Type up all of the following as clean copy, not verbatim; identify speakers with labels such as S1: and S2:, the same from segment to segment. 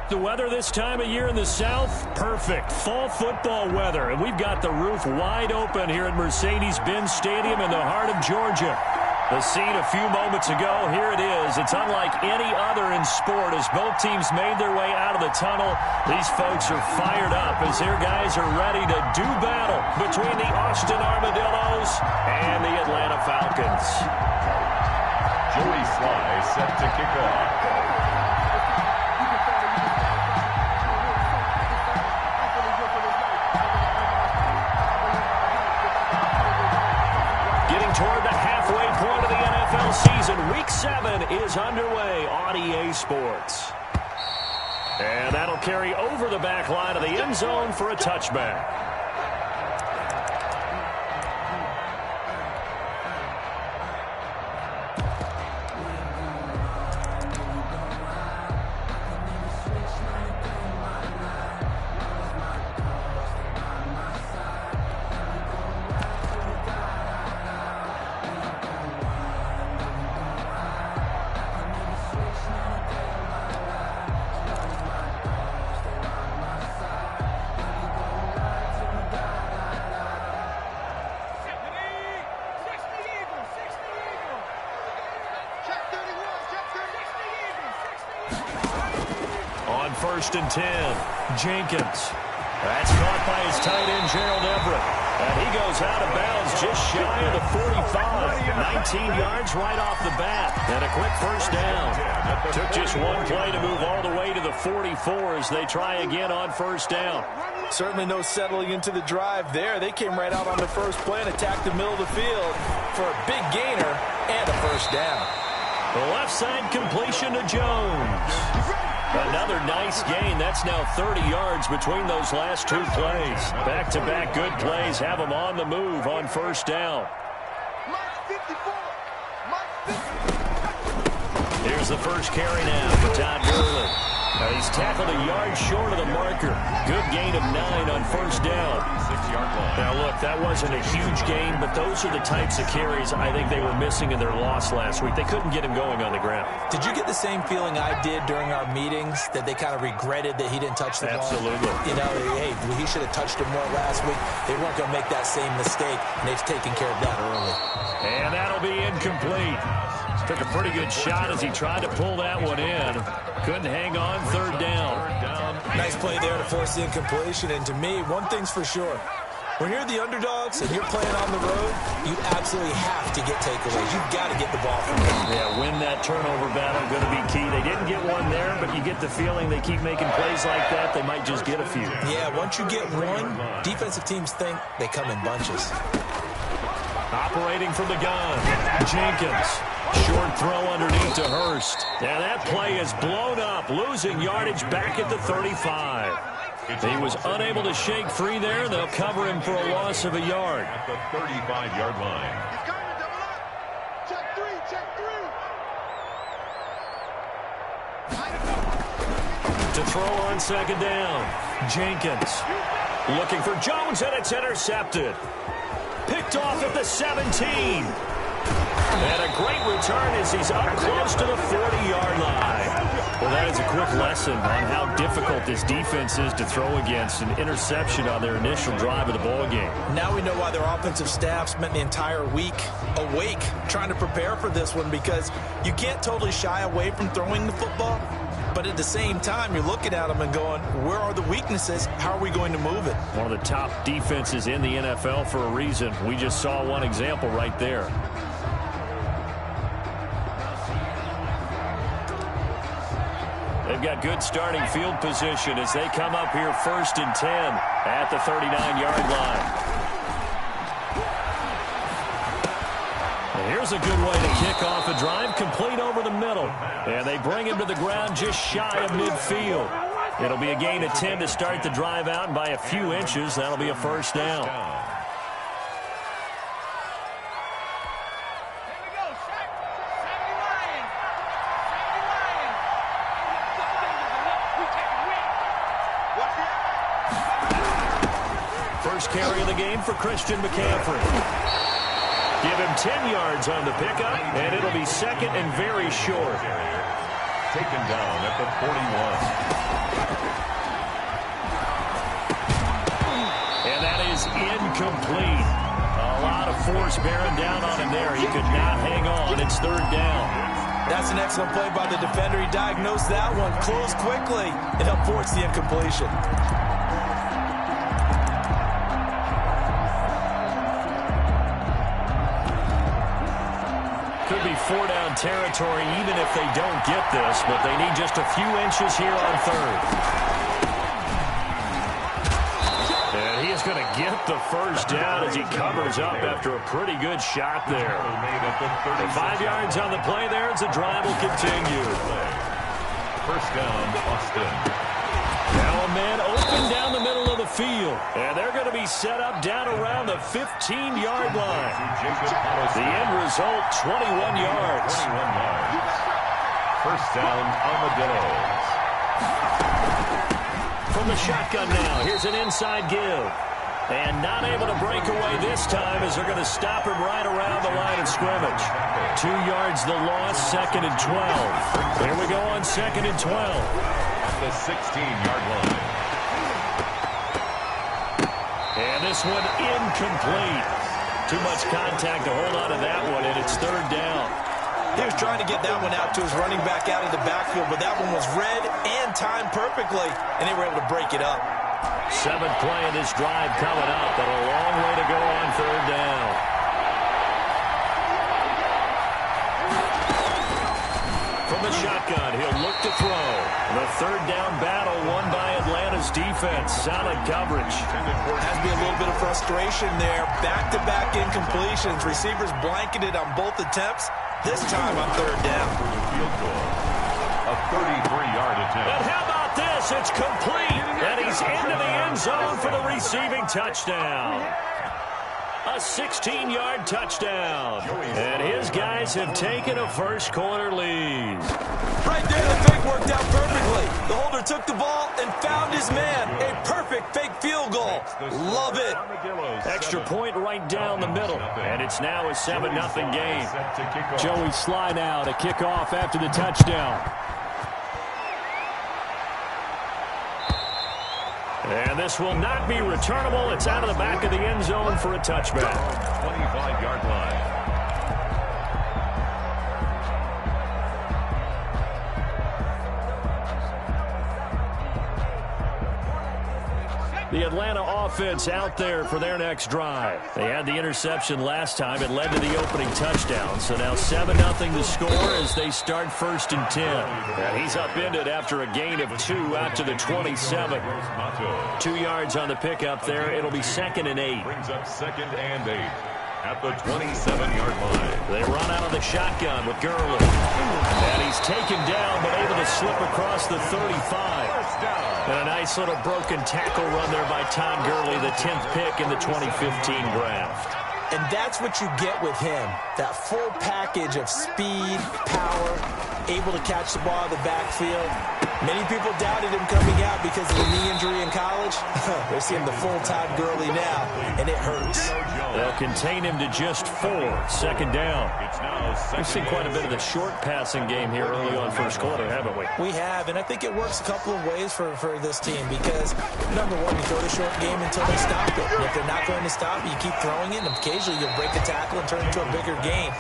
S1: The weather this time of year in the South, perfect. Fall football weather. And we've got the roof wide open here at Mercedes-Benz Stadium in the heart of Georgia. The scene a few moments ago, here it is. It's unlike any other in sport as both teams made their way out of the tunnel. These folks are fired up as their guys are ready to do battle between the Austin Armadillos and the Atlanta Falcons.
S2: Joey Sly set to kick off.
S1: Toward the halfway point of the NFL season. Week 7 is underway on EA Sports. And that'll carry over the back line of the end zone for a touchback. First and 10. Jenkins. That's caught by his tight end, Gerald Everett. And he goes out of bounds just shy of the 45. 19 yards right off the bat. And a quick first down. Took just one play to move all the way to the 44 as they try again on first down.
S3: Certainly no settling into the drive there. They came right out on the first play and attacked the middle of the field for a big gainer and a first down.
S1: The left side completion to Jones. Another nice gain. That's now 30 yards between those last two plays. Back-to-back good plays have them on the move on first down. Here's the first carry now for Todd Gurley. He's tackled a yard short of the marker. Good gain of 9 on first down. Now, look, that wasn't a huge gain, but those are the types of carries I think they were missing in their loss last week. They couldn't get him going on the ground.
S3: Did you get the same feeling I did during our meetings, that they kind of regretted that he didn't touch the ball?
S1: Absolutely.
S3: You know, hey, he should have touched it more last week. They weren't going to make that same mistake, and they've taken care of that early.
S1: And that'll be incomplete. Took a pretty good shot as he tried to pull that one in. Couldn't hang on. Third down.
S3: Nice play there to force the incompletion. And to me, one thing's for sure. When you're the underdogs and you're playing on the road, you absolutely have to get takeaways. You've got to get the ball from them.
S1: Yeah, win that turnover battle, going to be key. They didn't get one there, but you get the feeling they keep making plays like that, they might just get a few.
S3: Yeah, once you get one, defensive teams think they come in bunches.
S1: Operating from the gun, Jenkins. Short throw underneath to Hurst. And that play is blown up, losing yardage back at the 35. He was unable to shake free there. They'll cover him for a loss of a yard.
S2: At the 35-yard line.
S1: To throw on second down, Jenkins. Looking for Jones, and it's intercepted. Picked off at the 17. And a great return as he's up close to the 40-yard line. Well, that is a quick lesson on how difficult this defense is to throw against. An interception on their initial drive of the ballgame.
S3: Now we know why their offensive staff spent the entire week awake trying to prepare for this one, because you can't totally shy away from throwing the football. But at the same time, you're looking at them and going, where are the weaknesses? How are we going to move it?
S1: One of the top defenses in the NFL for a reason. We just saw one example right there. They've got good starting field position as they come up here first and 10 at the 39-yard line. And here's a good way to kick off a drive, complete over the middle. And they bring him to the ground just shy of midfield. It'll be a gain of 10 to start the drive out, and by a few inches, that'll be a first down. First carry of the game for Christian McCaffrey. Give him 10 yards on the pickup, and it'll be second and very short.
S2: taken down at the 41.
S1: And that is incomplete. A lot of force bearing down on him there. He could not hang on. It's third down.
S3: That's an excellent play by the defender. He diagnosed that one, closed quickly, and helped force the incompletion.
S1: Could be four-down territory even if they don't get this, but they need just a few inches here on third. And he is going to get the first down as he covers up after a pretty good shot there. 5 yards on the play there as the drive will continue.
S2: First down, Austin.
S1: Now a man open down the middle of the field. And they're going to be set up down around the 15-yard line. The end result, 21 yards.
S2: First down, Armadillos.
S1: From the shotgun now, here's an inside give. And not able to break away this time as they're going to stop him right around the line of scrimmage. 2 yards the loss, 2nd and 12. Here we go on 2nd and 12.
S2: The 16-yard line.
S1: And this one incomplete. Too much contact to hold on to that one, and it's third down.
S3: He was trying to get that one out to his running back out of the backfield, but that one was read and timed perfectly, and they were able to break it up.
S1: 7th play of this drive coming up, but a long way to go on third down. From the shotgun, he'll look to throw. The third down battle won by Atlanta's defense. Solid coverage.
S3: Has to be a little bit of frustration there. Back-to-back incompletions. Receivers blanketed on both attempts. This time on third down.
S2: Field goal. A 33-yard attempt.
S1: And how about this? It's complete. And he's into the end zone for the receiving touchdown. A 16-yard touchdown. And his guys have taken a first-quarter lead.
S3: Right there, the fake worked out perfectly. The holder took the ball and found his man. A perfect fake field goal. Love it.
S1: Extra point right down the middle. And it's now a 7-0 game. Joey Sly now to kick off after the touchdown. And this will not be returnable. It's out of the back of the end zone for a touchback.
S2: 25-yard line.
S1: The Atlanta offense out there for their next drive. They had the interception last time. It led to the opening touchdown. So now 7-0 the score as they start 1st and 10. And he's upended after a gain of 2 out to the 27. 2 yards on the pickup there. It'll be 2nd and 8.
S2: Brings up 2nd and 8 at the 27-yard line.
S1: They run out of the shotgun with Gurley. And he's taken down but able to slip across the 35. And a nice little broken tackle run there by Tom Gurley, the 10th pick in the 2015 draft.
S3: And that's what you get with him. That full package of speed, power, able to catch the ball out of the backfield. Many people doubted him coming out because of the knee injury in college. They're seeing the full-time Gurley now, and it hurts.
S1: They'll contain him to just 4. 2nd down. We've seen quite a bit of the short passing game here early on first quarter, haven't we?
S3: We have, and I think it works a couple of ways for this team because, number one, you throw the short game until they stop it. And if they're not going to stop it, you keep throwing it, and occasionally you'll break a tackle and turn it into a bigger game.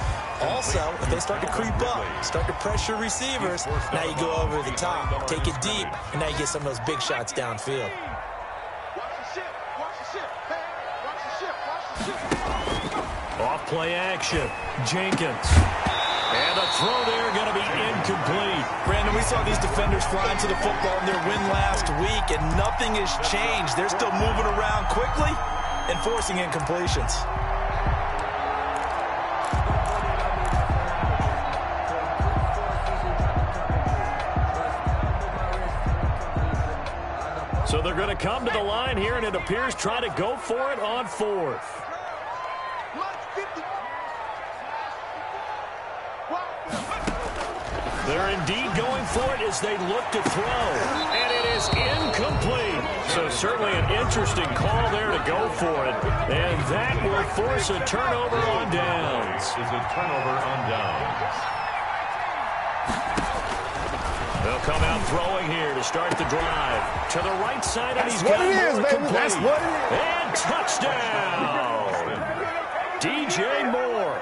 S3: Also, if they start to creep up, start to pressure receivers, now you go over the top, take it deep, and now you get some of those big shots downfield.
S1: Off play action. Jenkins. And a throw there going to be incomplete.
S3: Brandon, we saw these defenders flying to the football in their win last week, and nothing has changed. They're still moving around quickly and forcing incompletions.
S1: So they're going to come to the line here, and it appears try to go for it on 4th. They're indeed going for it as they look to throw. And it is incomplete. So certainly an interesting call there to go for it. And that will force a turnover on downs.
S2: Is a turnover on downs.
S1: They'll come out throwing here to start the drive. To the right side, and he's
S4: what
S1: got
S4: it is,
S1: more
S4: baby.
S1: complete.
S4: That's what it is.
S1: And touchdown! DJ Moore,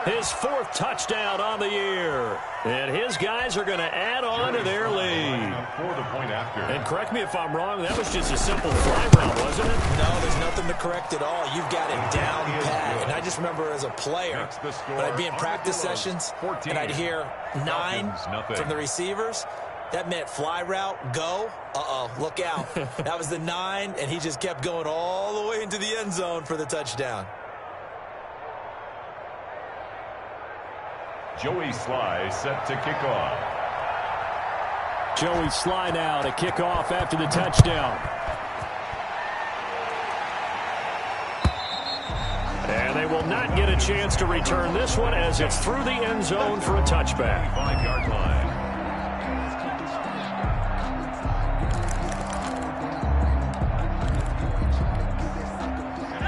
S1: his 4th touchdown on the year. And his guys are going to add on to their lead. And correct me if I'm wrong, that was just a simple fly route, wasn't it?
S3: No, there's nothing to correct at all. You've got it down pat. And I just remember as a player, when I'd be in practice sessions, and I'd hear 9 from the receivers, that meant fly route, go. Uh-oh, look out. That was the 9, and he just kept going all the way into the end zone for the touchdown.
S2: Joey Sly set to kick off.
S1: Joey Sly now to kick off after the touchdown. And they will not get a chance to return this one as it's through the end zone for a touchback.
S2: 5-yard line.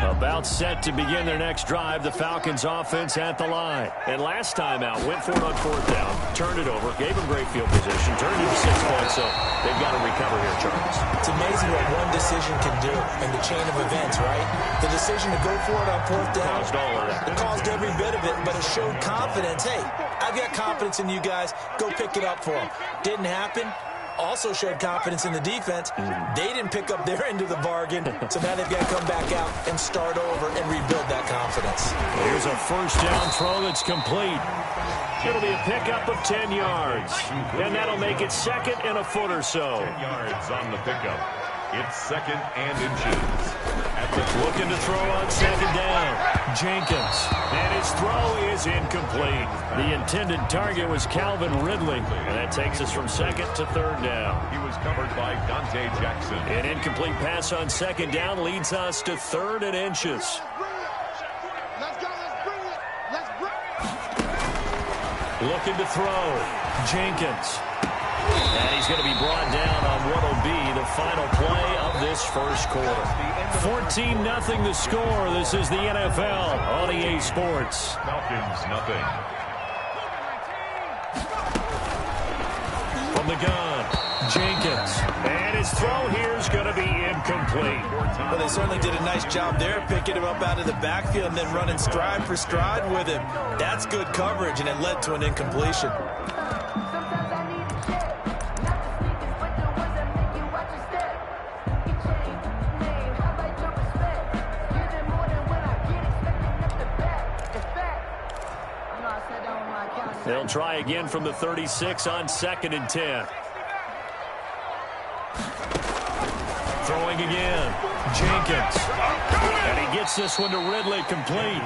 S1: About set to begin their next drive, the Falcons offense at the line. And last time out, went for it on 4th down, turned it over, gave them great field position, turned it to 6 points, so they've got to recover here, Charles.
S3: It's amazing what one decision can do in the chain of events, right? The decision to go for it on 4th down,
S1: Caused all of that.
S3: it caused every bit of it, but it showed confidence. Hey, I've got confidence in you guys. Go pick it up for them. Didn't happen. Also showed confidence in the defense. They didn't pick up their end of the bargain, so now they've got to come back out and start over and rebuild that confidence.
S1: Here's a 1st down throw that's complete. It'll be a pickup of 10 yards, and that'll make it 2nd and a foot or so.
S2: 10 yards on the pickup. It's 2nd and inches.
S1: Looking to throw on 2nd down. Jenkins. And his throw is incomplete. The intended target was Calvin Ridley. And that takes us from 2nd to 3rd down.
S2: He was covered by Dante Jackson.
S1: An incomplete pass on 2nd down leads us to 3rd and inches. Looking to throw. Jenkins. And he's going to be brought down on what will be the final play of this first quarter. 14-0 the score. This is the NFL on EA Sports.
S2: Falcons, nothing.
S1: From the gun, Jenkins. And his throw here is going to be incomplete.
S3: Well, they certainly did a nice job there, picking him up out of the backfield and then running stride for stride with him. That's good coverage, and it led to an incompletion.
S1: They'll try again from the 36 on 2nd and 10. Throwing again. Jenkins. And he gets this one to Ridley complete.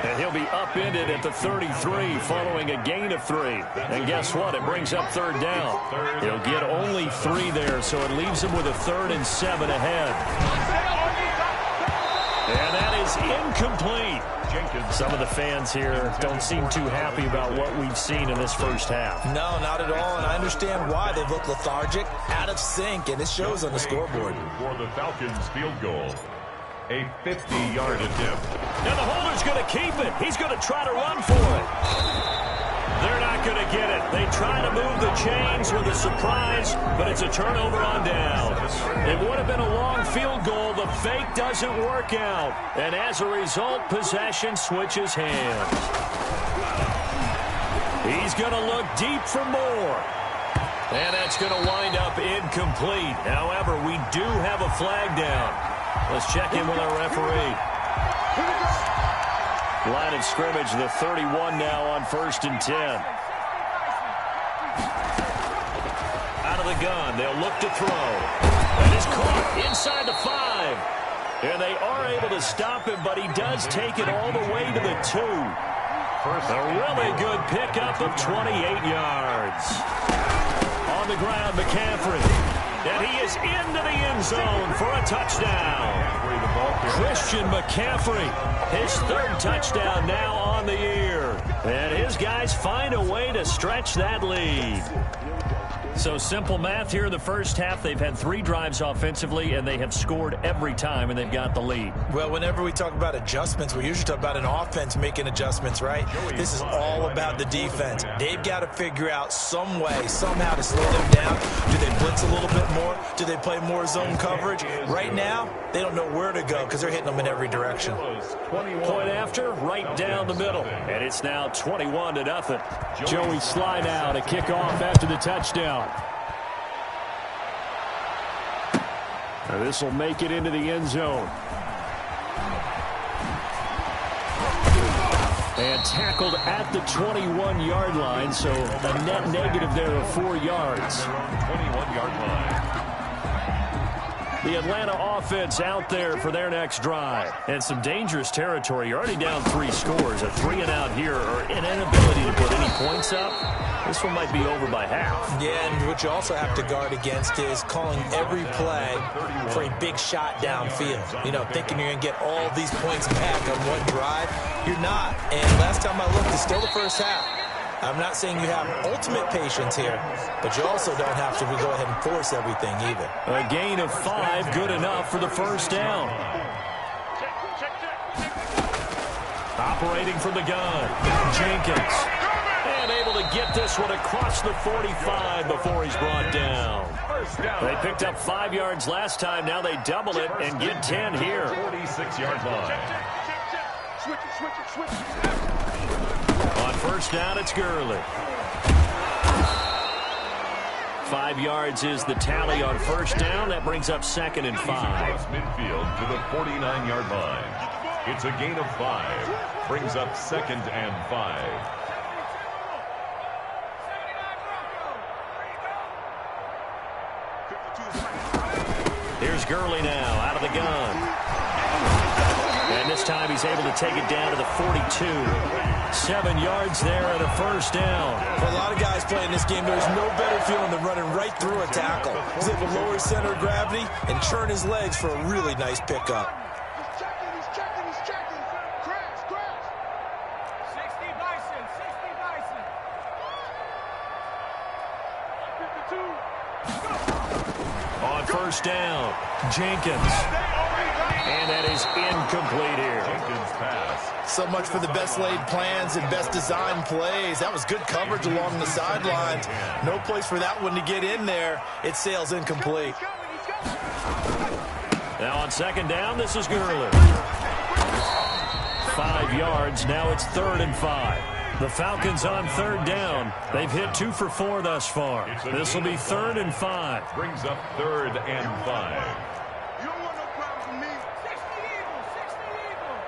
S1: And he'll be upended at the 33 following a gain of 3. And guess what? It brings up 3rd down. He'll get only 3 there, so it leaves him with a 3rd and 7 ahead. And that is incomplete. Some of the fans here don't seem too happy about what we've seen in this first half.
S3: No, not at all, and I understand why. They look lethargic, out of sync, and it shows on the scoreboard.
S2: For the Falcons field goal. A 50-yard attempt.
S1: Now the holder's going to keep it. He's going to try to run for it. They're not going to get it. They try to move the chains with a surprise, but it's a turnover on downs. It would have been a long field goal. The fake doesn't work out. And as a result, possession switches hands. He's going to look deep for more. And that's going to wind up incomplete. However, we do have a flag down. Let's check in with our referee. Line of scrimmage, the 31 now on 1st and 10. Out of the gun, they'll look to throw. And it's caught inside the 5. And they are able to him, but he does take it all the way to the 2. A really good pickup of 28 yards. On the ground, McCaffrey. And he is into the end zone for a touchdown. Christian McCaffrey, his 3rd touchdown now on the year. And his guys find a way to stretch that lead. So simple math here in the first half. They've had 3 drives offensively, and they have scored every time, and they've got the lead.
S3: Well, whenever we talk about adjustments, we usually talk about an offense making adjustments, right? This is all about the defense. They've got to figure out some way, somehow to slow them down. Do they blitz a little bit more? Do they play more zone coverage? Right now, they don't know where to go because they're hitting them in every direction.
S1: Point after, right down the middle. And it's now 21-0. Joey Sly now to kick off after the touchdown. And this will make it into the end zone. And tackled at the 21-yard line, so a net negative there of 4 yards.
S2: 21-yard line.
S1: The Atlanta offense out there for their next drive. And some dangerous territory. You're already down 3 scores. A 3-and-out here, or an inability to put any points up. This one might be over by half.
S3: Yeah, and what you also have to guard against is calling every play for a big shot downfield. You know, thinking you're going to get all these points back on one drive. You're not. And last time I looked, it's still the first half. I'm not saying you have ultimate patience here, but you also don't have to go ahead and force everything either.
S1: A gain of 5, good enough for the first down. Operating from the gun, Jenkins. And able to get this one across the 45 before he's brought down. They picked up 5 yards last time. Now they double it and get 10 here.
S2: 46-yard line.
S1: On first down, it's Gurley. 5 yards is the tally on first down. That brings up 2nd and 5.
S2: Across midfield to the 49-yard line. It's a gain of 5. Brings up 2nd and 5.
S1: Here's Gurley now out of the gun. And this time he's able to take it down to the 42. 7 yards there and a first down.
S3: For a lot of guys playing this game, there's no better feeling than running right through a tackle. He's able to lower his center of gravity and churn his legs for a really nice pickup.
S4: He's checking. Crash. 60 Bison. 52.
S1: On first down, Jenkins. And that is incomplete here.
S2: Jenkins pass.
S3: So much for the best laid plans and best designed plays. That was good coverage along the sidelines. No place for that one to get in there. It sails incomplete.
S1: Now on second down, this is Gurley. 5 yards. Now it's 3rd and 5. The Falcons on third down. They've hit 2 for 4 thus far. This will be 3rd and 5.
S2: Brings up 3rd and 5.
S4: You don't want no problem with me. 60 Eagle.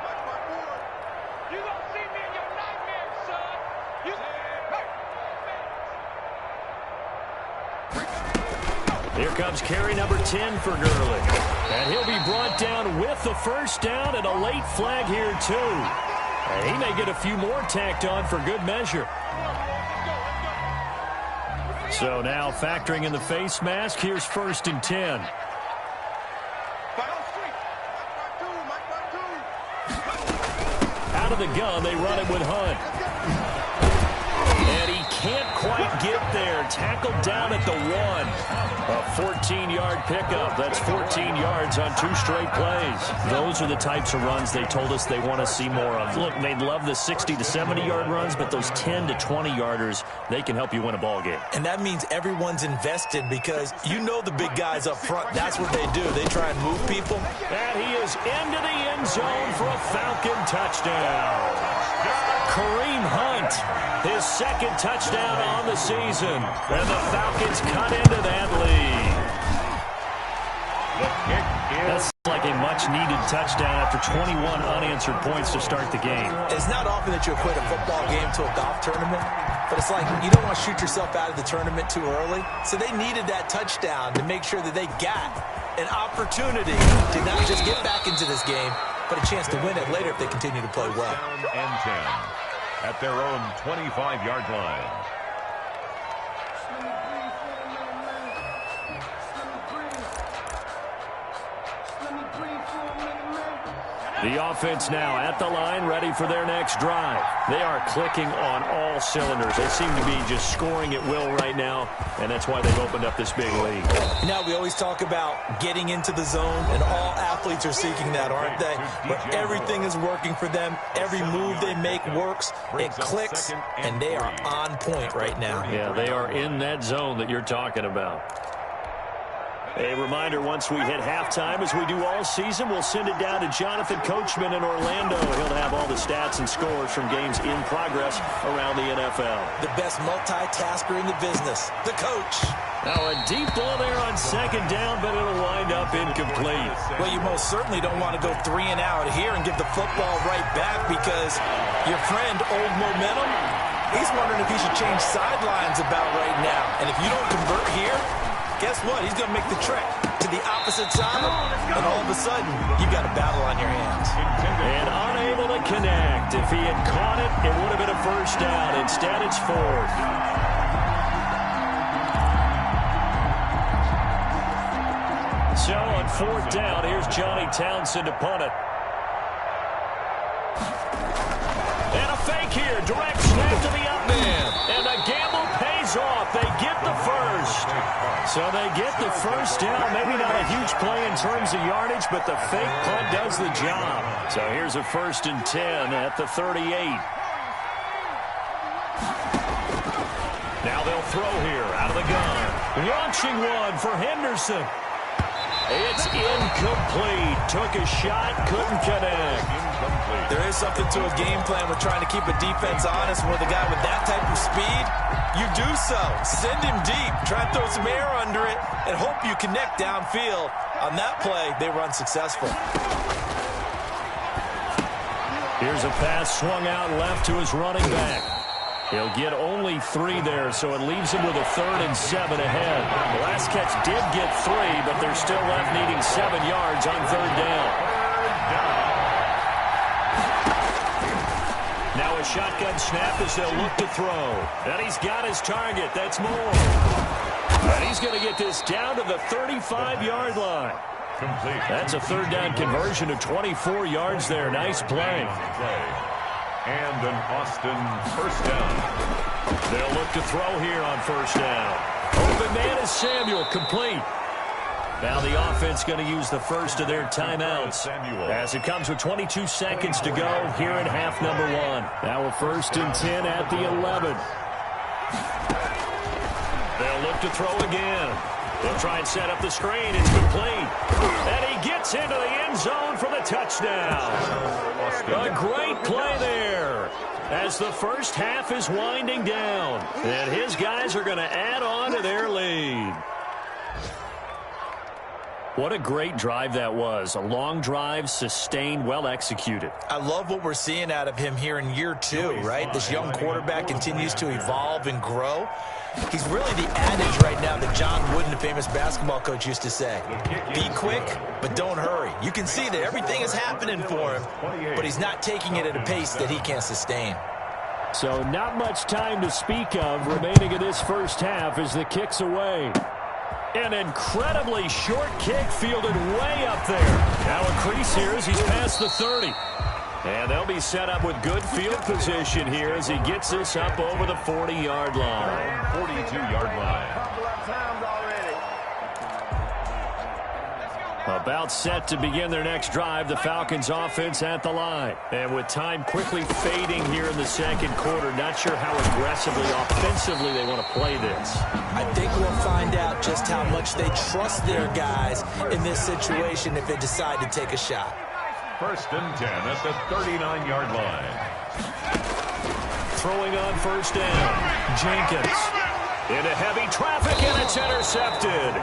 S4: Watch my board. You gonna see me in your nightmares, son.
S1: Here comes carry number 10 for Gurley. And he'll be brought down with the first down and a late flag here, too. And he may get a few more tacked on for good measure. So now factoring in the face mask, here's 1st and 10. Out of the gun, they run it with Hunt. And he can't quite get there. Tackled down at the 1. A 14-yard pickup. That's 14 yards on 2 straight plays. Those are the types of runs they told us they want to see more of. Look, they'd love the 60 to 70-yard runs, but those 10 to 20-yarders, they can help you win a ball game.
S3: And that means everyone's invested because you know the big guys up front. That's what they do. They try and move people.
S1: And he is into the end zone for a Falcon touchdown. Kareem Hunt, his 2nd touchdown on the season. And the Falcons cut into that lead.
S2: The kick is
S1: That's like a much-needed touchdown after 21 unanswered points to start the game.
S3: It's not often that you equate a football game to a golf tournament, but it's like you don't want to shoot yourself out of the tournament too early. So they needed that touchdown to make sure that they got an opportunity to not just get back into this game, but a chance to win it later if they continue to play well.
S2: down and 10 at their own 25-yard line.
S1: The offense now at the line, ready for their next drive. They are clicking on all cylinders. They seem to be just scoring at will right now, and that's why they've opened up this big lead.
S3: Now, we always talk about getting into the zone, and all athletes are seeking that, aren't they? But everything is working for them. Every move they make works. It clicks, and they are on point right now.
S1: Yeah, they are in that zone that you're talking about. A reminder, once we hit halftime, as we do all season, we'll send it down to Jonathan Coachman in Orlando. He'll have all the stats and scores from games in progress around the NFL.
S3: The best multitasker in the business, the coach.
S1: Now a deep ball there on second down, but it'll wind up incomplete.
S3: Well, you most certainly don't want to go 3 and out here and give the football right back, because your friend, Old Momentum, he's wondering if he should change sidelines about right now. And if you don't convert here, guess what? He's going to make the trek to the opposite side, and all of a sudden, you've got a battle on your hands.
S1: And unable to connect. If he had caught it, it would have been a first down. Instead, it's 4th. So on 4th down, here's Johnny Townsend to punt it. And a fake here. Direct snap to the up man. And the gamble pays off. They get the first. So they get the first down. Maybe not a huge play in terms of yardage, but the fake punt does the job. So here's a 1st and 10 at the 38. Now they'll throw here out of the gun. Launching one for Henderson. It's incomplete. Took a shot, couldn't connect.
S3: There is something to a game plan with trying to keep a defense honest. With a guy with that type of speed, you do so. Send him deep. Try to throw some air under it and hope you connect downfield. On that play, they run successful.
S1: Here's a pass swung out left to his running back. He'll get only 3 there, so it leaves him with a 3rd and 7 ahead. The last catch did get 3, but they're still left needing 7 yards on 3rd down. Now a shotgun snap as they'll look to throw. And he's got his target. That's Moore. And he's going to get this down to the 35-yard line.
S2: Complete.
S1: That's a 3rd down conversion of 24 yards there. Nice play.
S2: And an Austin first down.
S1: They'll look to throw here on 1st down. Open man is Samuel, complete. Now the offense going to use the first of their timeouts as it comes with 22 seconds to go here in half number 1. Now a 1st and 10 at the 11. They'll look to throw again. They'll try and set up the screen. It's complete. And he gets into the end zone for the touchdown. A great play there as the first half is winding down. And his guys are going to add on to their lead. What a great drive that was. A long drive, sustained, well executed.
S3: I love what we're seeing out of him here in year 2, right? This young quarterback continues to evolve and grow. He's really the adage right now that John Wooden, the famous basketball coach, used to say. Be quick, but don't hurry. You can see that everything is happening for him, but he's not taking it at a pace that he can't sustain.
S1: So not much time to speak of remaining in this first half as the kick's away. An incredibly short kick fielded way up there. Now a crease here as he's past the 30. And they'll be set up with good field position here as he gets this up over the 40-yard line.
S2: 42-yard line.
S1: About set to begin their next drive, the Falcons offense at the line. And with time quickly fading here in the second quarter, not sure how aggressively, offensively they want to play this.
S3: I think we'll find out just how much they trust their guys in this situation if they decide to take a shot.
S2: 1st and 10 at the 39-yard line.
S1: Throwing on 1st down, Jenkins. Into heavy traffic, and it's intercepted.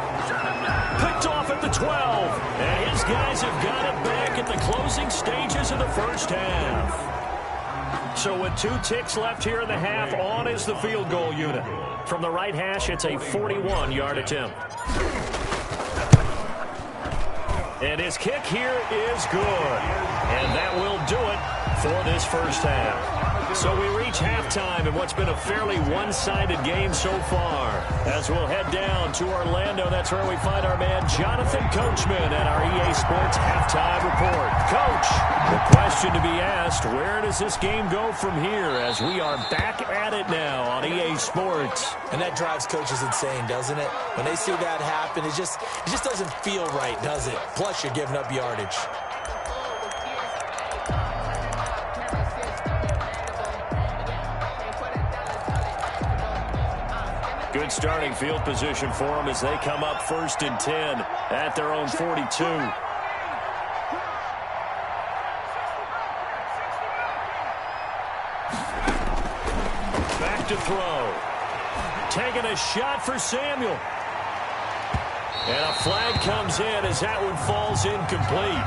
S1: Picked off at the 12. And his guys have got it back at the closing stages of the first half. So with 2 ticks left here in the half, on is the field goal unit. From the right hash, it's a 41-yard attempt. And his kick here is good. And that will do it for this first half. So we reach halftime in what's been a fairly one-sided game so far. As we'll head down to Orlando, that's where we find our man Jonathan Coachman at our EA Sports Halftime Report. Coach, the question to be asked, where does this game go from here as we are back at it now on EA Sports?
S3: And that drives coaches insane, doesn't it? When they see that happen, it just doesn't feel right, does it? Plus, you're giving up yardage.
S1: Good starting field position for them as they come up 1st and 10 at their own 42. Back to throw. Taking a shot for Samuel. And a flag comes in as that one falls incomplete.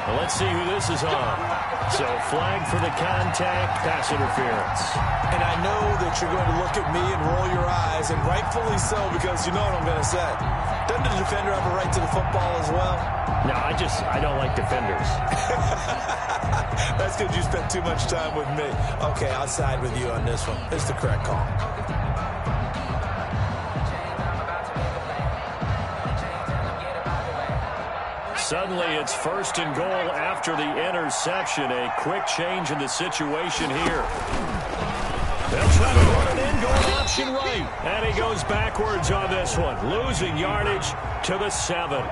S1: Well, let's see who this is on. So flag for the contact, pass interference.
S3: And I know that you're going to look at me and roll your eyes, and rightfully so, because you know what I'm going to say. Doesn't the defender have a right to the football as well?
S1: No, I don't like defenders.
S3: That's because you spent too much time with me. Okay, I'll side with you on this one. It's the correct call.
S1: Suddenly, it's 1st and goal after the interception. A quick change in the situation here. They'll try to run it in, going option right. And he goes backwards on this one, losing yardage to the 7.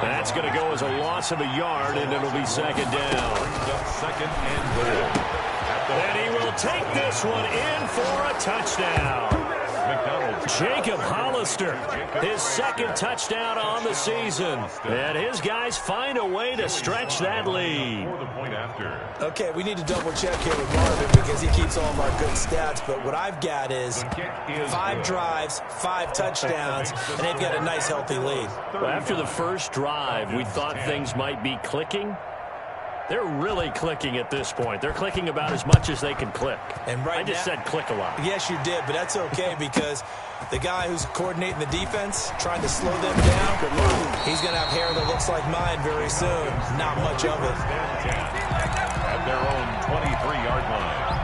S1: That's going to go as a loss of a yard, and it'll be 2nd down.
S2: Second and goal.
S1: And he will take this one in for a touchdown. Jacob Hollister, his 2nd touchdown on the season. And his guys find a way to stretch that lead.
S3: Okay, we need to double check here with Marvin because he keeps all of our good stats. But what I've got is 5 drives, 5 touchdowns, and they've got a nice, healthy lead.
S1: Well, after the first drive, we thought things might be clicking. They're really clicking at this point. They're clicking about as much as they can click.
S3: And right
S1: I just said click a lot.
S3: Yes, you did, but that's okay because the guy who's coordinating the defense, trying to slow them down, he's going to have hair that looks like mine very soon. Not much of it.
S2: At their own 23-yard line.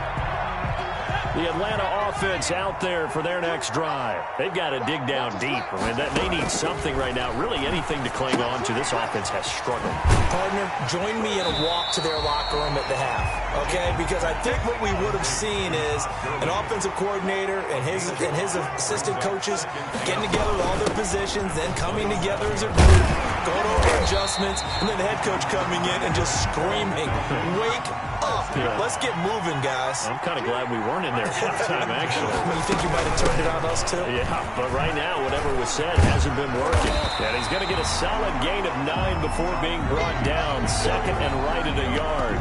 S1: The Atlanta offense out there for their next drive. They've got to dig down deep. I mean, they need something right now, really anything to cling on to. This offense has struggled.
S3: Partner, join me in a walk to their locker room at the half, okay? Because I think what we would have seen is an offensive coordinator and his assistant coaches getting together with all their positions, then coming together as a group, going over adjustments, and then the head coach coming in and just screaming, wake up. Yeah. Let's get moving, guys.
S1: I'm kind of glad we weren't in there halftime, actually.
S3: You think you might have turned it on us, too?
S1: Yeah, but right now, whatever was said hasn't been working. And he's going to get a solid gain of 9 before being brought down. 2nd and right at a yard.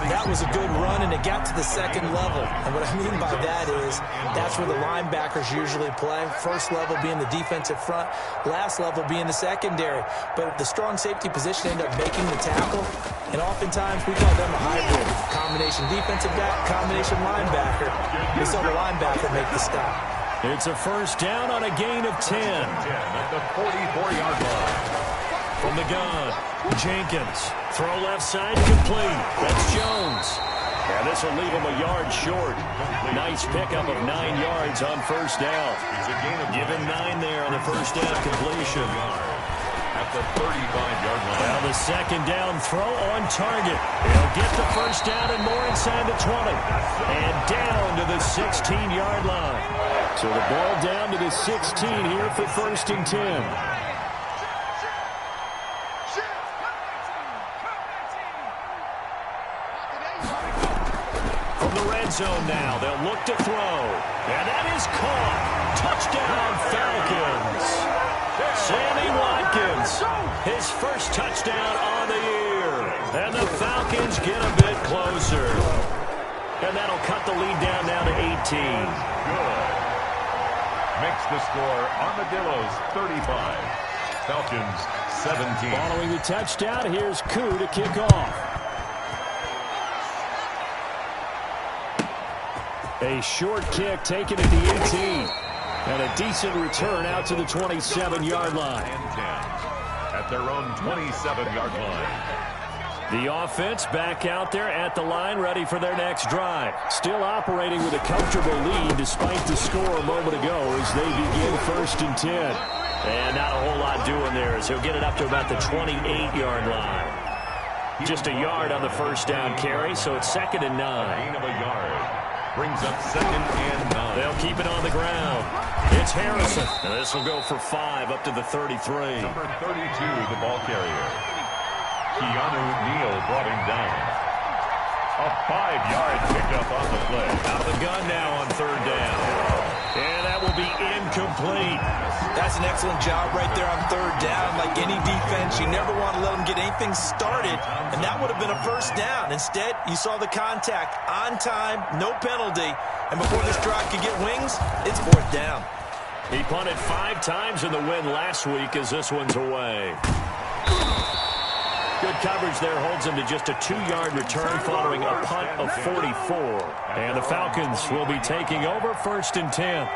S3: That was a good run, and it got to the 2nd level. And what I mean by that is that's where the linebackers usually play. First level being the defensive front, last level being the secondary. But the strong safety position ended up making the tackle, and oftentimes we call them a hybrid. Combination defensive back, combination linebacker. We saw the linebacker make the stop.
S1: It's a 1st down on a gain of 10.
S2: At the 44-yard line.
S1: From the gun, Jenkins. Throw left side, complete. That's Jones. And this will leave him a yard short. Nice pickup of 9 yards on 1st down. Give him 9 there on the 1st down completion.
S2: At the 35-yard line.
S1: Now the 2nd down throw on target. He'll get the 1st down and more inside the 20. And down to the 16-yard line. So the ball down to the 16 here for 1st and 10. Zone now. They'll look to throw. And that is caught. Touchdown, Falcons. Sammy Watkins, his 1st touchdown on the year. And the Falcons get a bit closer. And that'll cut the lead down now to 18.
S2: Good. Makes the score Armadillos 35. Falcons 17.
S1: Following the touchdown, here's Koo to kick off. A short kick taken at the 18. And a decent return out to the 27-yard line.
S2: At their own 27-yard line.
S1: The offense back out there at the line, ready for their next drive. Still operating with a comfortable lead despite the score a moment ago as they begin 1st and 10. And not a whole lot doing there as he'll get it up to about the 28-yard line. Just a yard on the first down carry, so it's 2nd and 9.
S2: Gain of a yard. Brings up 2nd and 9.
S1: They'll keep it on the ground. It's Harrison. And this will go for 5 up to the 33.
S2: Number 32, the ball carrier. Keanu Neal brought him down. A 5-yard pickup on the play.
S1: Out of the gun now on 3rd down. And that will be incomplete.
S3: That's an excellent job right there on 3rd down. Like any defense, you never want to let them get anything started, and that would have been a 1st down. Instead, you saw the contact on time, no penalty, and before this drive could get wings, it's 4th down.
S1: He punted 5 times in the win last week as this one's away. Good coverage there holds him to just a 2-yard return following a punt of 44. And the Falcons will be taking over 1st and 10.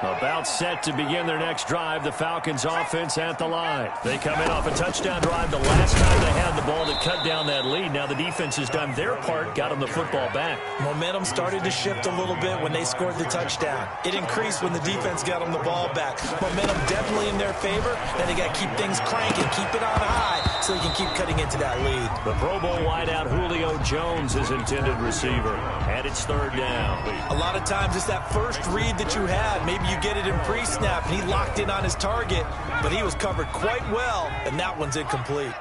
S1: About set to begin their next drive, the Falcons offense at the line. They come in off a touchdown drive the last time they had the ball that cut down that lead. Now the defense has done their part, got them the football back.
S3: Momentum started to shift a little bit when they scored the touchdown. It increased when the defense got them the ball back. Momentum definitely in their favor. Then they got to keep things cranking, keep it on high so they can keep cutting into that lead.
S1: The Pro Bowl wideout Julio Jones is intended receiver. And it's 3rd down.
S3: A lot of times it's that first read that you had. Maybe you get it in pre-snap, and he locked in on his target, but he was covered quite well, and that one's incomplete.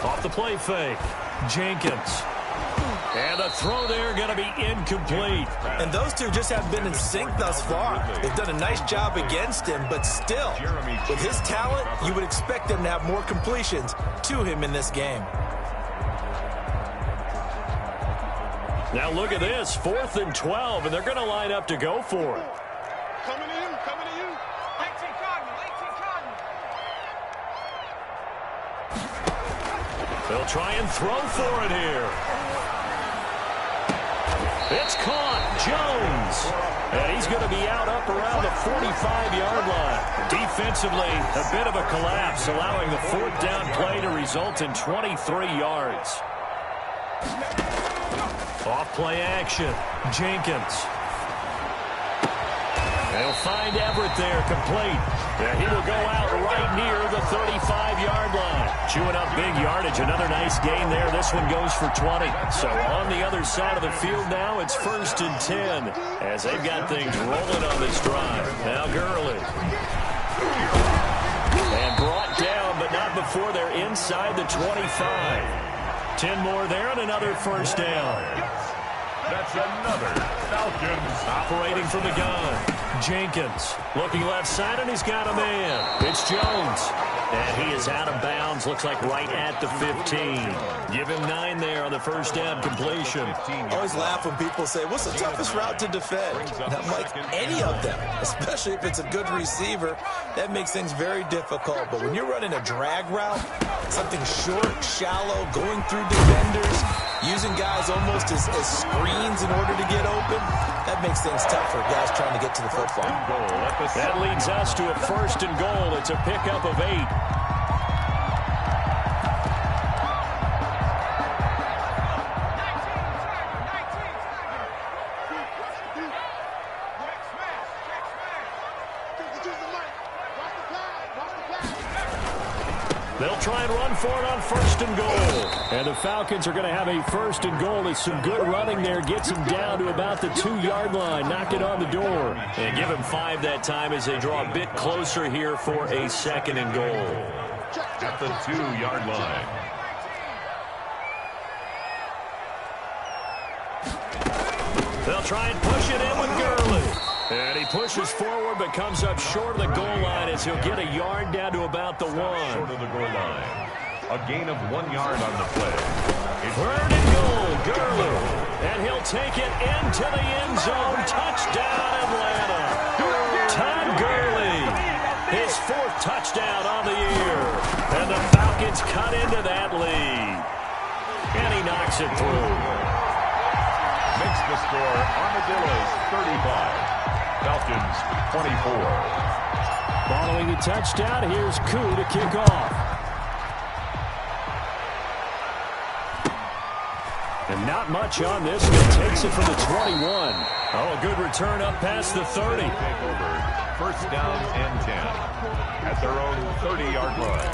S1: Off the play fake, Jenkins. And the throw there going to be incomplete.
S3: And those two just haven't been in sync thus far. They've done a nice job against him, but still, with his talent, you would expect them to have more completions to him in this game.
S1: Now look at this, 4th and 12, and they're going to line up to go for it.
S4: Coming to you, coming to you. 18 Cotton.
S1: They'll try and throw for it here. It's caught, Jones. And he's going to be out up around the 45-yard line. Defensively, a bit of a collapse, allowing the 4th down play to result in 23 yards. Off play action, Jenkins. They'll find Everett there, complete. And he will go out right near the 35-yard line. Chewing up big yardage, another nice gain there. This one goes for 20. So on the other side of the field now, it's 1st and 10 as they've got things rolling on this drive. Now Gurley. And brought down, but not before they're inside the 25. 10 more there and another 1st down.
S2: That's another Falcons.
S1: Operating from the gun. Jenkins looking left side, and he's got a man. It's Jones. And he is out of bounds. Looks like right at the 15. Give him 9 there on the 1st down completion.
S3: I always laugh when people say, what's the toughest route to defend? And I'm like, any of them, especially if it's a good receiver. That makes things very difficult. But when you're running a drag route, something short, shallow, going through defenders, using guys almost as screens in order to get open, that makes things tough for guys trying to get to the football.
S1: That leads us to a 1st and goal. It's a pickup of 8. They'll try and run for it on 1st and goal. And the Falcons are going to have a 1st and goal. It's some good running there. Gets him down to about the 2-yard line. Knock it on the door. And give him 5 that time as they draw a bit closer here for a 2nd and goal.
S2: At the 2-yard line.
S1: They'll try and push it in with Gurley. And he pushes forward but comes up short of the goal line as he'll get a yard down to about the 1.
S2: Short of the goal line. A gain of 1 yard on the play.
S1: 3rd and goal, Gurley. And he'll take it into the end zone. Touchdown, Atlanta. Todd Gurley. His 4th touchdown on the year. And the Falcons cut into that lead. And he knocks it through.
S2: Makes the score Armadillos 35. Falcons 24.
S1: Following the touchdown, here's Koo to kick off. And not much on this one. Takes it from the 21. Oh, a good return up past the 30.
S2: Take over. First down and 10 at their own 30-yard line.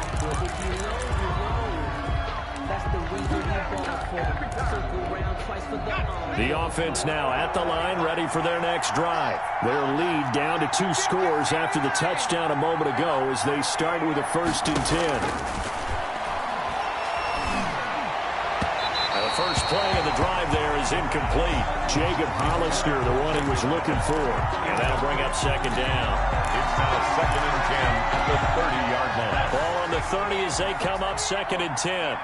S1: The offense now at the line, ready for their next drive. Their lead down to 2 scores after the touchdown a moment ago as they start with a 1st and 10. First play of the drive there is incomplete. Jacob Hollister, the one he was looking for. And that'll bring up 2nd down.
S2: It's now 2nd and 10 at the 30-yard line.
S1: Ball on the 30 as they come up 2nd and 10.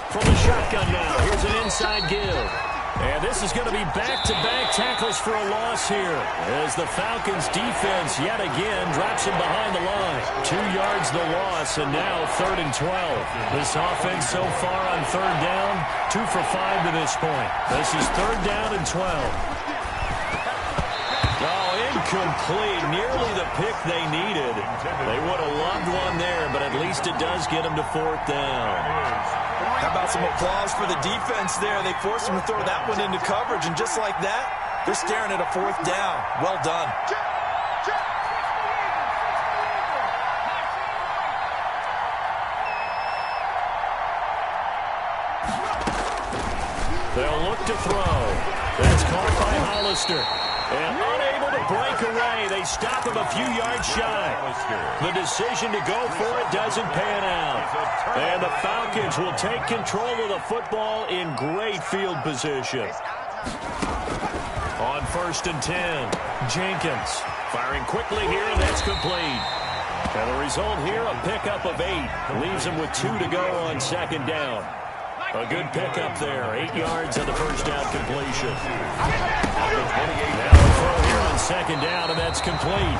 S1: From the shotgun now, here's an inside give. And this is going to be back-to-back tackles for a loss here as the Falcons defense yet again drops him behind the line. 2 yards the loss, and now 3rd and 12. This offense so far on 3rd down, 2 for 5 to this point. This is 3rd down and 12. Oh, incomplete. Nearly the pick they needed. They would have loved one there, but at least it does get them to 4th down.
S3: How about some applause for the defense there? They forced him to throw that one into coverage, and just like that, they're staring at a 4th down. Well done.
S1: They'll look to throw. That's caught by Hollister. And unable to break away, they stop him a few yards shy. The decision to go for it doesn't pan out. And the Falcons will take control of the football in great field position. On 1st and 10, Jenkins firing quickly here, and that's complete. And the result here, a pickup of 8. Leaves him with 2 to go on 2nd down. A good pickup there. 8 yards on the 1st down completion. Now a throw here on 2nd down, and that's complete.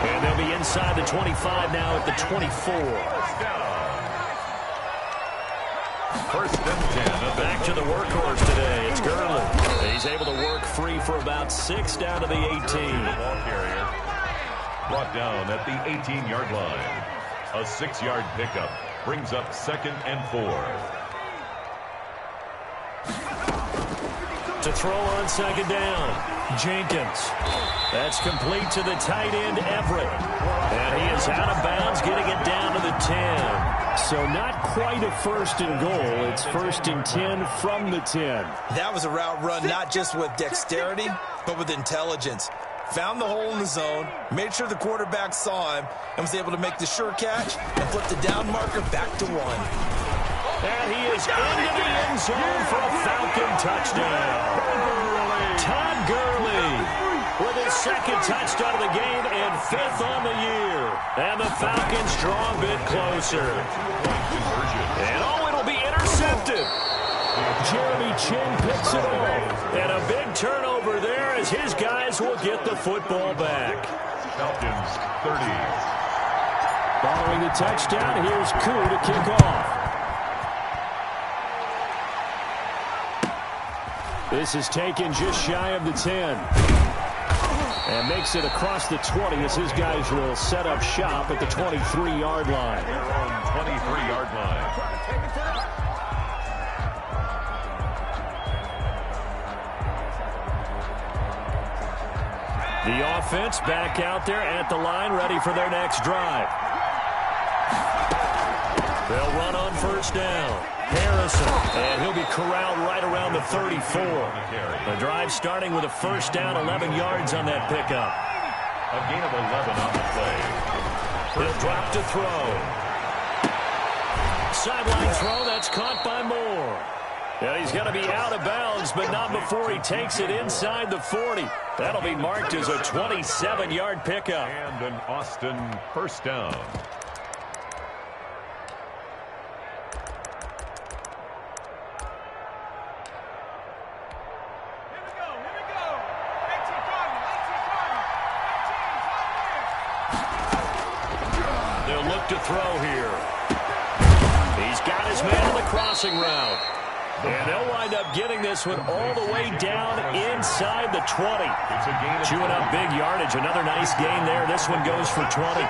S1: And they'll be inside the 25 now at the 24.
S2: 1st and 10.
S1: Back to the workhorse today. It's Gurley. He's able to work free for about 6 down to the 18.
S2: Ball carrier brought down at the 18-yard line. A 6-yard pickup brings up 2nd and 4.
S1: To throw on 2nd down, Jenkins. That's complete to the tight end, Everett. And he is out of bounds, getting it down to the 10. So not quite a 1st and goal. It's 1st and 10 from the 10.
S3: That was a route run not just with dexterity, but with intelligence. Found the hole in the zone, made sure the quarterback saw him, and was able to make the sure catch and flip the down marker back to 1.
S1: And he is into the end zone for a Falcon touchdown. Todd Gurley with his 2nd touchdown of the game and 5th on the year. And the Falcons draw a bit closer. And oh, it'll be intercepted. Jeremy Chin picks it off. And a big turnover there as his guys will get the football back.
S2: Falcons 30.
S1: Following the touchdown, here's Koo to kick off. This is taken just shy of the 10. And makes it across the 20 as his guys will set up shop at the 23-yard line.
S2: Their own 23-yard line.
S1: The offense back out there at the line, ready for their next drive. They'll run on 1st down. Harrison, and he'll be corralled right around the 34. The drive starting with a 1st down, 11 yards on that pickup.
S2: A gain of 11 on the play.
S1: He'll drop to throw. Sideline throw, that's caught by Moore. And he's going to be out of bounds, but not before he takes it inside the 40. That'll be marked as a 27-yard pickup.
S2: And an Austin 1st down.
S1: To throw here. He's got his man on the crossing route. And they'll wind up getting this one all the way down inside the 20. Chewing up big yardage. Another nice gain there. This one goes for 20.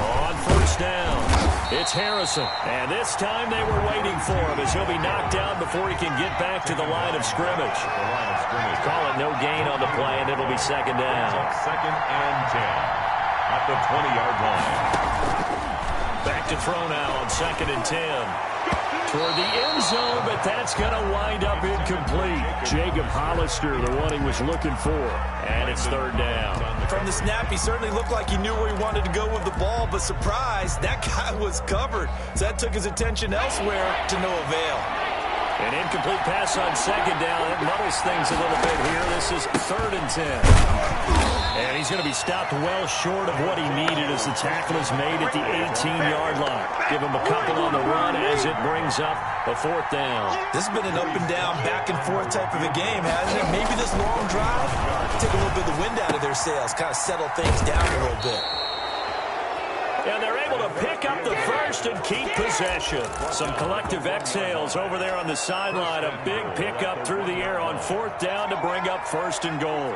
S1: On first down, it's Harrison. And this time they were waiting for him as he'll be knocked down before he can get back to the line of scrimmage. Call it no gain on the play, and it'll be second down.
S2: Second and 10 at the 20-yard line.
S1: Back to throw now on second and 10. Toward the end zone, but that's going to wind up incomplete. Jacob Hollister, the one he was looking for. And it's third down.
S3: From the snap, he certainly looked like he knew where he wanted to go with the ball, but surprise, that guy was covered. So that took his attention elsewhere to no avail.
S1: An incomplete pass on second down. It muddles things a little bit here. This is third and 10. And he's going to be stopped well short of what he needed as the tackle is made at the 18-yard line. Give him a couple on the run as it brings up a fourth down.
S3: This has been an up and down, back and forth type of a game, hasn't it? Maybe this long drive take a little bit of the wind out of their sails, kind of settle things down a little bit.
S1: And they're able to pick up the first and keep possession. Some collective exhales over there on the sideline. A big pickup through the air on fourth down to bring up first and goal.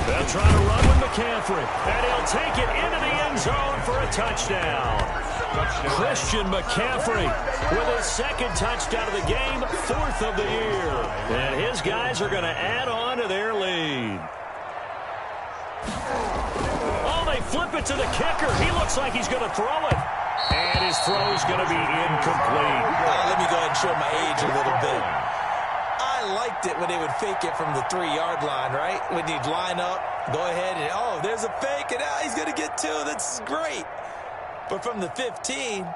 S1: They'll try to run with McCaffrey. And he'll take it into the end zone for a touchdown. Christian McCaffrey with his second touchdown of the game, fourth of the year. And his guys are going to add on to their lead. Oh, they flip it to the kicker. He looks like he's going to throw it. And his throw is going to be incomplete.
S3: Let me go ahead and show my age a little bit. I liked it when they would fake it from the 3-yard line, right? When you'd line up, go ahead and, oh, there's a fake, and he's going to get two. That's great. But from the 15,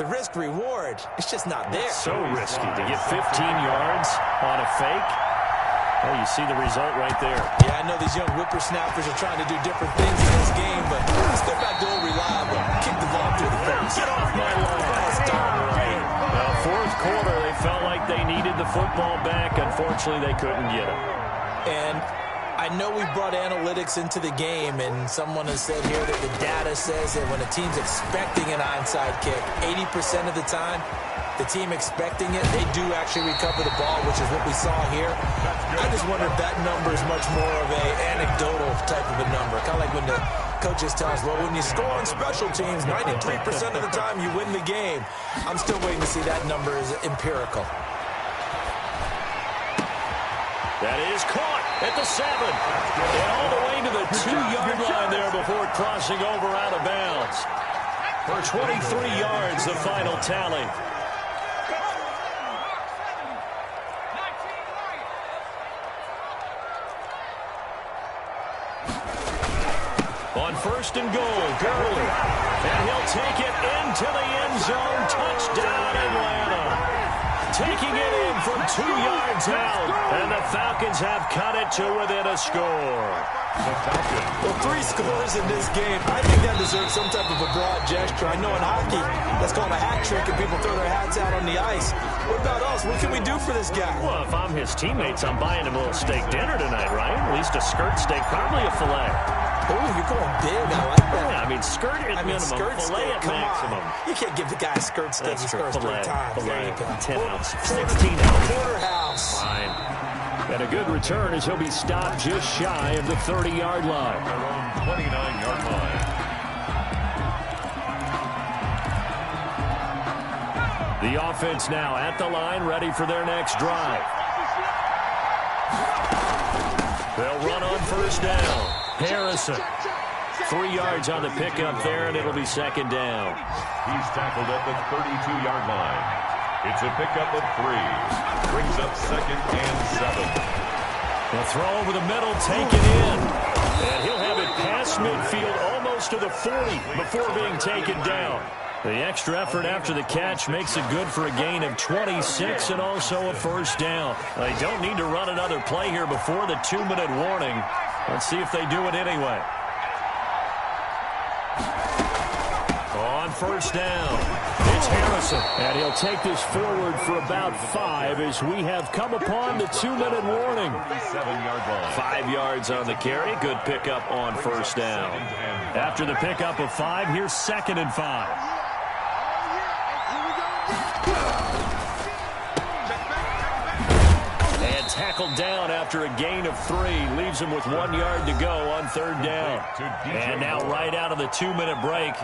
S3: the risk-reward, it's just not there.
S1: It's so risky to get 15 yards on a fake. Oh, you see the result right there.
S3: Yeah, I know these young whippersnappers are trying to do different things in this game, but let's go back to old reliable. Kick the ball through the face.
S1: Get off my lawn.
S3: That's darn right.
S1: Well, fourth quarter, they felt like they needed the football back. Unfortunately, they couldn't get it.
S3: And I know we brought analytics into the game, and someone has said here that the data says that when a team's expecting an onside kick, 80% of the time, the team expecting it, they do actually recover the ball, which is what we saw here. I just wonder if that number is much more of an anecdotal type of a number. Kind of like when the coaches tell us, well, when you score on special teams, 93% of the time you win the game. I'm still waiting to see that number is empirical.
S1: That is caught at the 7. And all the way to the 2-yard line there before crossing over out of bounds. For 23 yards, the final tally. On first and goal, Gurley. And he'll take it into the end zone. Touchdown, Atlanta. Taking it in from 2 yards out. And the Falcons have cut it to within a score.
S3: Well, 3 scores in this game. I think that deserves some type of a broad gesture. I know in hockey, that's called a hat trick, and people throw their hats out on the ice. What about us? What can we do for this guy?
S1: Well, if I'm his teammates, I'm buying him a little steak dinner tonight, right? At least a skirt steak, probably a filet.
S3: Oh, you're going big. I like that.
S1: Yeah, I mean, skirt at minimum,
S3: skirt
S1: filet
S3: steak.
S1: at
S3: Come
S1: maximum.
S3: on. You can't give the guy a skirt steak.
S1: That's
S3: He
S1: true.
S3: scores 3 times. There you go.
S1: 10 ounce, 16 ounce.
S3: Porterhouse.
S1: Fine. And a good return as he'll be stopped just shy of the 30-yard line.
S2: Their own 29-yard line.
S1: The offense now at the line, ready for their next drive. They'll run on first down. Harrison. 3 yards on the pickup there, and it'll be second down.
S2: He's tackled at the 32-yard line. It's a pickup of 3. Brings up second and 7.
S1: The throw over the middle, taken in. And he'll have it past midfield almost to the 40 before being taken down. The extra effort after the catch makes it good for a gain of 26 and also a first down. They don't need to run another play here before the 2-minute warning. Let's see if they do it anyway. On first down, it's Harrison. And he'll take this forward for about 5 as we have come upon the 2-minute warning.
S2: 37-yard line.
S1: 5 yards on the carry. Good pickup on first down. After the pickup of 5, here's 2nd and 5. And tackled down after a gain of 3. Leaves him with 1 yard to go on 3rd down. And now right out of the 2-minute break,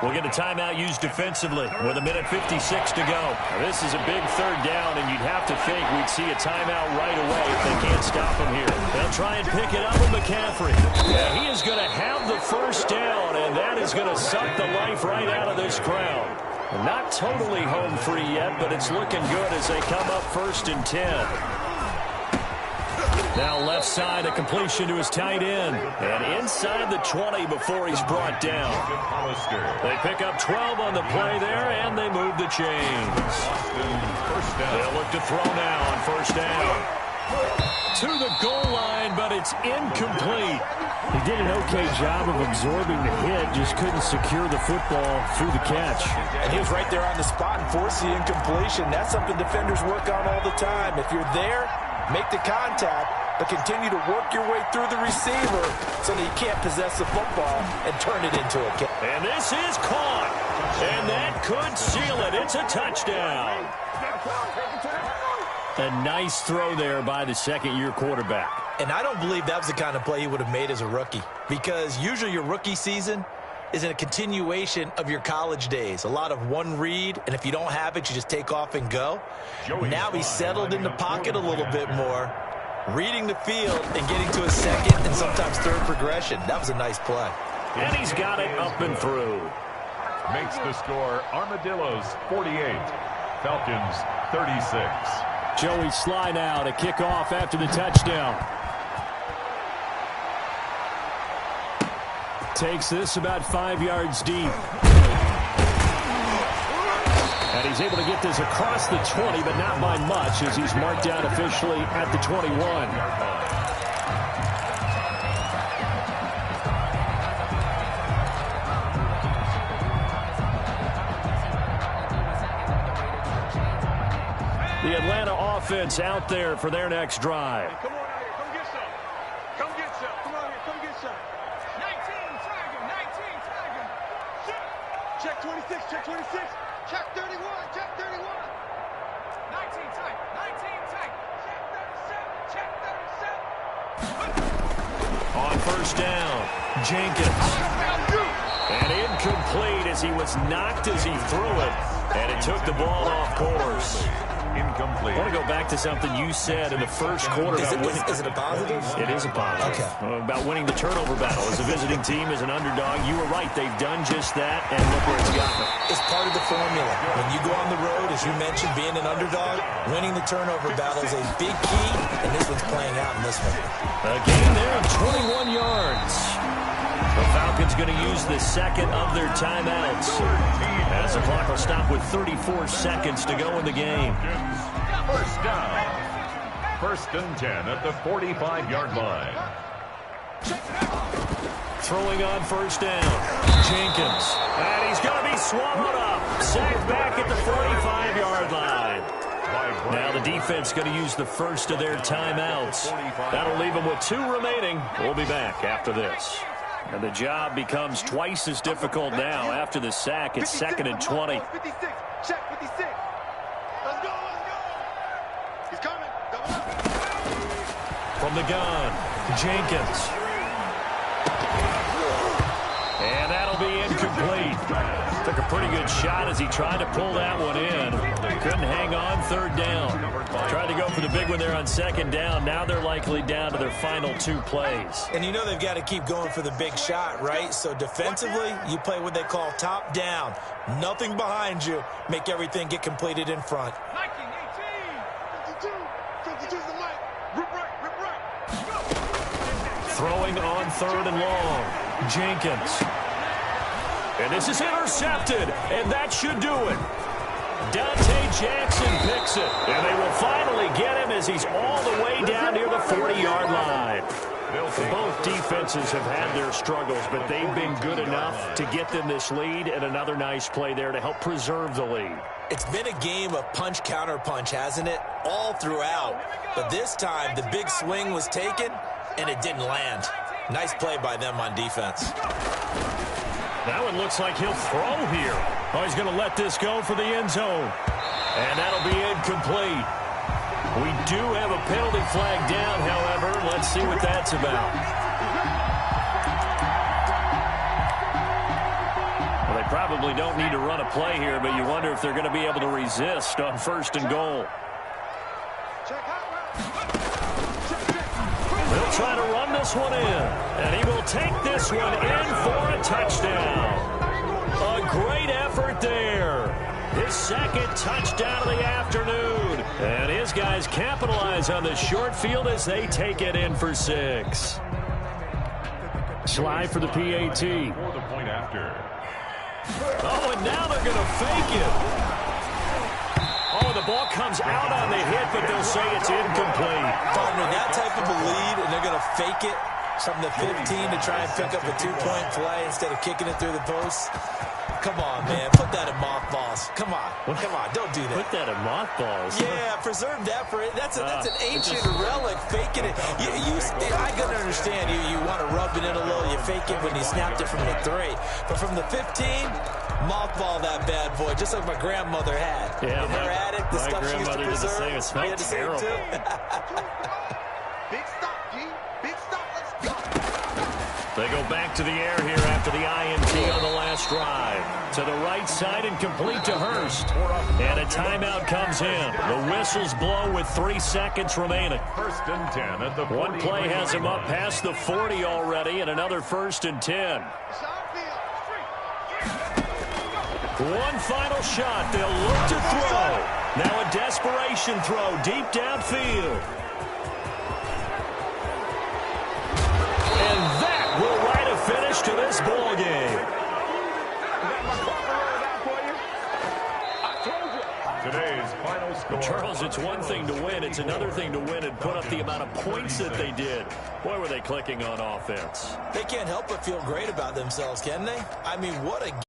S1: we'll get a timeout used defensively with 1:56 to go. Now, this is a big 3rd down, and you'd have to think we'd see a timeout right away if they can't stop him here. They'll try and pick it up with McCaffrey. Yeah, he is going to have the first down, and that is going to suck the life right out of this crowd. Not totally home free yet, but it's looking good as they come up 1st and 10. Now left side, a completion to his tight end. And inside the 20 before he's brought down. They pick up 12 on the play there, and they move the chains. They'll look to throw now on 1st down. To the goal line, but it's incomplete. He did an okay job of absorbing the hit, just couldn't secure the football through the catch.
S3: And he was right there on the spot and forced the incompletion. That's something defenders work on all the time. If you're there, make the contact, but continue to work your way through the receiver so that you can't possess the football and turn it into a catch.
S1: And this is caught. And that could seal it. It's a touchdown. A nice throw there by the second-year quarterback.
S3: And I don't believe that was the kind of play he would have made as a rookie, because usually your rookie season is in a continuation of your college days. A lot of one read, and if you don't have it, you just take off and go. Now he's settled in the pocket a little bit more, reading the field and getting to a second and sometimes third progression. That was a nice play.
S1: And he's got it up and through.
S2: Makes the score Armadillos 48, Falcons 36.
S1: Joey Sly now to kick off after the touchdown. Takes this about 5 yards deep. And he's able to get this across the 20, but not by much, as he's marked down officially at the 21. The Atlanta offense out there for their next drive.
S4: Come on out here. Come get some. Come get some. Come on here. Come get some. 19, tag him. 19, tag him. Check 26. Check 26. Check 31. Check 31. 19, tag. 19, tag. Check 37. Check 37.
S1: On 1st down, Jenkins. And incomplete as he was knocked as he threw it. And it took the ball off course.
S2: Incomplete.
S1: I want to go back to something you said in the first quarter.
S3: Is it a positive?
S1: It is a positive.
S3: Okay.
S1: About winning the turnover battle. As a visiting team, as an underdog, you were right. They've done just that, and look where it's got them.
S3: It's part of the formula. When you go on the road, as you mentioned, being an underdog, winning the turnover battle is a big key, and this one's playing out in this one.
S1: A gain there of 21 yards. The Falcons going to use the second of their timeouts, as the clock will stop with 34 seconds to go in the game.
S2: First down. 1st and 10 at the 45-yard line.
S1: Throwing on 1st down, Jenkins. And he's going to be swallowed up. Sacked back at the 45-yard line. Now the defense going to use the first of their timeouts. That'll leave them with 2 remaining. We'll be back after this. And the job becomes twice as difficult now after the sack. It's 2nd and 20.
S4: 56. Check 56. Let's go. Let's go. He's coming. Double up.
S1: From the gun, Jenkins. And that'll be incomplete. Took a pretty good shot as he tried to pull that one in. Couldn't hang on 3rd down. Tried to go for the big one there on 2nd down. Now they're likely down to their final 2 plays.
S3: And you know they've got to keep going for the big shot, right? So defensively, you play what they call top down. Nothing behind you. Make everything get completed in front.
S4: 19, 18. 52. 52 is the mic. Rip right. Rip right. Go.
S1: Throwing on 3rd and long. Jenkins. And this is intercepted. And that should do it. Dante Jackson picks it. And they will finally get him as he's all the way down near the 40-yard line. Both defenses have had their struggles, but they've been good enough to get them this lead, and another nice play there to help preserve the lead.
S3: It's been a game of punch-counter-punch, hasn't it? All throughout. But this time, the big swing was taken, and it didn't land. Nice play by them on defense.
S1: That one looks like he'll throw here. Oh, he's going to let this go for the end zone. And that'll be incomplete. We do have a penalty flag down, however. Let's see what that's about. Well, they probably don't need to run a play here, but you wonder if they're going to be able to resist on 1st and goal. They'll try to run this one in, and he will take this one in for a touchdown. A great effort there. His 2nd touchdown of the afternoon. And his guys capitalize on the short field as they take it in for 6. Slide for the PAT.
S2: For the point after.
S1: Oh, and now they're going to fake it. Oh, the ball comes out on the hit, but they'll say it's incomplete.
S3: Partner, that type of a lead, and they're going to fake it from the 15 to try and pick up a 2-point play instead of kicking it through the post. Come on, man. Put that in mothballs. Come on. Come on. Don't do that.
S1: Put that in mothballs.
S3: Yeah, preserve that for it. That's an ancient relic. Faking it. I can understand you want to rub it in a little. You fake it when you snapped it from the 3. But from the 15, mothball that bad boy, just like my grandmother had.
S1: Yeah,
S3: in her attic, the stuff she used to preserve.
S1: It smelled terrible.
S4: Big stop, G. Big stop. Let's go.
S1: They go back to the air here after the INT on the last drive. To the right side and complete to Hurst. And a timeout comes in. The whistles blow with 3 seconds remaining.
S2: 1st and 10 at the 40.
S1: One play has him up past the 40 already, and another 1st and 10. One final shot. They'll look to throw. Now a desperation throw deep downfield. And that will write a finish to this ball game.
S2: Today's final score.
S1: Charles, it's one thing to win. It's another thing to win and put up the amount of points that they did. Boy, were they clicking on offense.
S3: They can't help but feel great about themselves, can they? I mean, what a